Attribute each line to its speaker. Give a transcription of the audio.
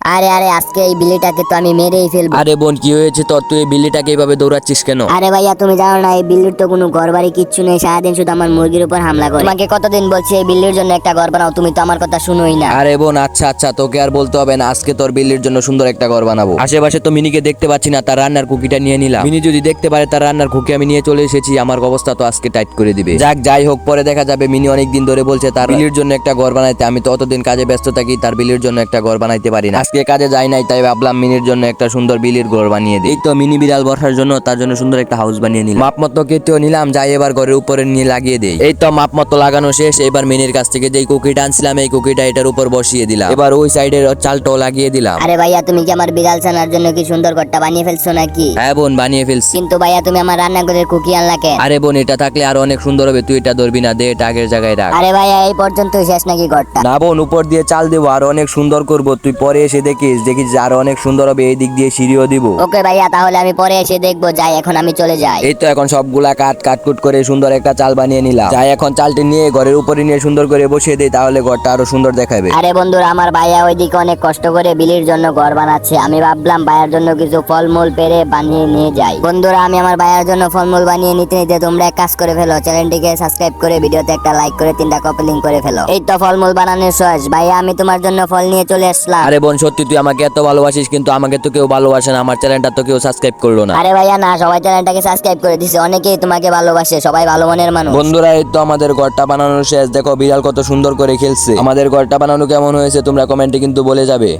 Speaker 1: আরে আরে আজকে এই বিল্লিটাকে তো আমি মেরেই ফেলবো।
Speaker 2: আরে বোন, কি হয়েছে তোর? তুই এই বিল্লিটাকে এইভাবে দৌড়াচ্ছিস কেন?
Speaker 1: আরে ভাইয়া তুমি জানো না এই বিল্লির তো কোনো ঘর বাড়ি কিচ্ছু নেই, সারাদিন শুধু আমার মুরগির উপর হামলা করে। তোমাকে কতদিন বলছি এই বিল্লির জন্য একটা ঘর বানাও, তুমি তো আমার কথা শুনোই না।
Speaker 2: আরে বোন, আচ্ছা আচ্ছা, তোকে আর বলতে হবে না, আজকে তোর বিল্লির জন্য সুন্দর একটা ঘর বানাবো। আশেপাশে তো মিনিকে দেখতে পাচ্ছি না, তার রান্নার কুকিটা নিয়ে নিলাম। মিনি যদি দেখতে পারে তার রান্নার কুকি আমি নিয়ে চলে এসেছি, আমার অবস্থা তো আজকে টাইট করে দিবে। যাক, যাই হোক, পরে দেখা যাবে। মিনি অনেকদিন ধরে বলছে তার বিল্লির জন্য একটা ঘর বানাইতে, আমি তো অতদিন কাজে ব্যস্ত থাকি, তার বিল্লির জন্য একটা ঘর বানাইতে পারি না। আজকে কাজে যাই নাই, তাই ভাবলাম মিনির জন্য একটা সুন্দর বিলির ঘর বানিয়ে দিই। এই তো মিনি বিড়াল বসার জন্য তার জন্য সুন্দর একটা হাউস বানিয়ে নিলাম। মাপ মতো কেটেও নিলাম, যাই এবার ঘরের উপরে নিয়ে লাগিয়ে দেই। এই তো মাপ মতো লাগানো শেষ। এবার মিনির কাছ থেকে যেই কুকিটা আনছিলাম এই কুকিটা এটার উপর বসিয়ে দিলাম। এবার ওই সাইডের চালটাও লাগিয়ে দিলাম।
Speaker 1: আরে ভাইয়া তুমি কি আমার বিড়াল ছানার জন্য কি সুন্দর ঘরটা বানিয়ে ফেলছো নাকি?
Speaker 2: হ্যাঁ বোন, বানিয়ে ফেলছি।
Speaker 1: কিন্তু ভাইয়া তুমি আমার রান্নাঘরের কুকি আনলা কেন?
Speaker 2: আরে বোন, এটা থাকলে আরো অনেক সুন্দর হবে, তুই এটা ধরবি না, দে এটা আগের জায়গায় রাখ।
Speaker 1: আরে ভাইয়া এই পর্যন্তই শেষ নাকি ঘরটা?
Speaker 2: না বোন, উপর দিয়ে চাল দেবো, আরো অনেক সুন্দর করব, তুই পরে এসে দেখিস দেখিস যে আরো অনেক সুন্দর হবে। এই দিক দিয়ে সিঁড়িও দিব।
Speaker 1: ওকে ভাইয়া তাহলে আমি পরে এসে দেখবো, যাই এখন আমি চলে যাই।
Speaker 2: এই তো এখন সবগুলা কাটকুট করে সুন্দর একটা চাল বানিয়ে নিলাম। যাই এখন চালটি নিয়ে ঘরের উপরে নিয়ে সুন্দর করে বসিয়ে দেই, তাহলে ঘরটা আরো সুন্দর দেখাবে।
Speaker 1: আরে বন্ধুরা আমার ভাইয়া ওইদিকে অনেক কষ্ট করে বিলির জন্য ঘর বানাচ্ছে, আমি ভাবলাম ভাইয়ার জন্য কিছু ফলমূল পেরে বানিয়ে নিয়ে যাই। বন্ধুরা আমি আমার ভাইয়ার জন্য ফলমূল বানিয়ে নিতে নিতে তোমরা এক কাজ করে ফেলো, চ্যানেলটিকে সাবস্ক্রাইব করে ভিডিওতে একটা লাইক করে 3টা কপি করে ফেলো। এই তো ফলমূল বানানোর শেষ। ভাইয়া আমি তোমার জন্য ফল নিয়ে চলে আসলাম।
Speaker 2: আরে বোন, সত্যি তুই আমাকে এত ভালোবাসিস, কিন্তু আমাকে তো কেউ ভালোবাসে না, আমার চ্যানেলটা তো কেউ সাবস্ক্রাইব করলো না।
Speaker 1: আরে ভাইয়া না, সবাই চ্যানেলটাকে সাবস্ক্রাইব করে দিছে, অনেকেই তোমাকে ভালোবাসে, সবাই ভালো মনের মানুষ।
Speaker 2: বন্ধুরা এই তো আমাদের ঘরটা বানানো শেষ। দেখো বিড়াল কত সুন্দর করে খেলছে। আমাদের ঘরটা বানানো কেমন হয়েছে তোমরা কমেন্টে কিন্তু বলে যাবে।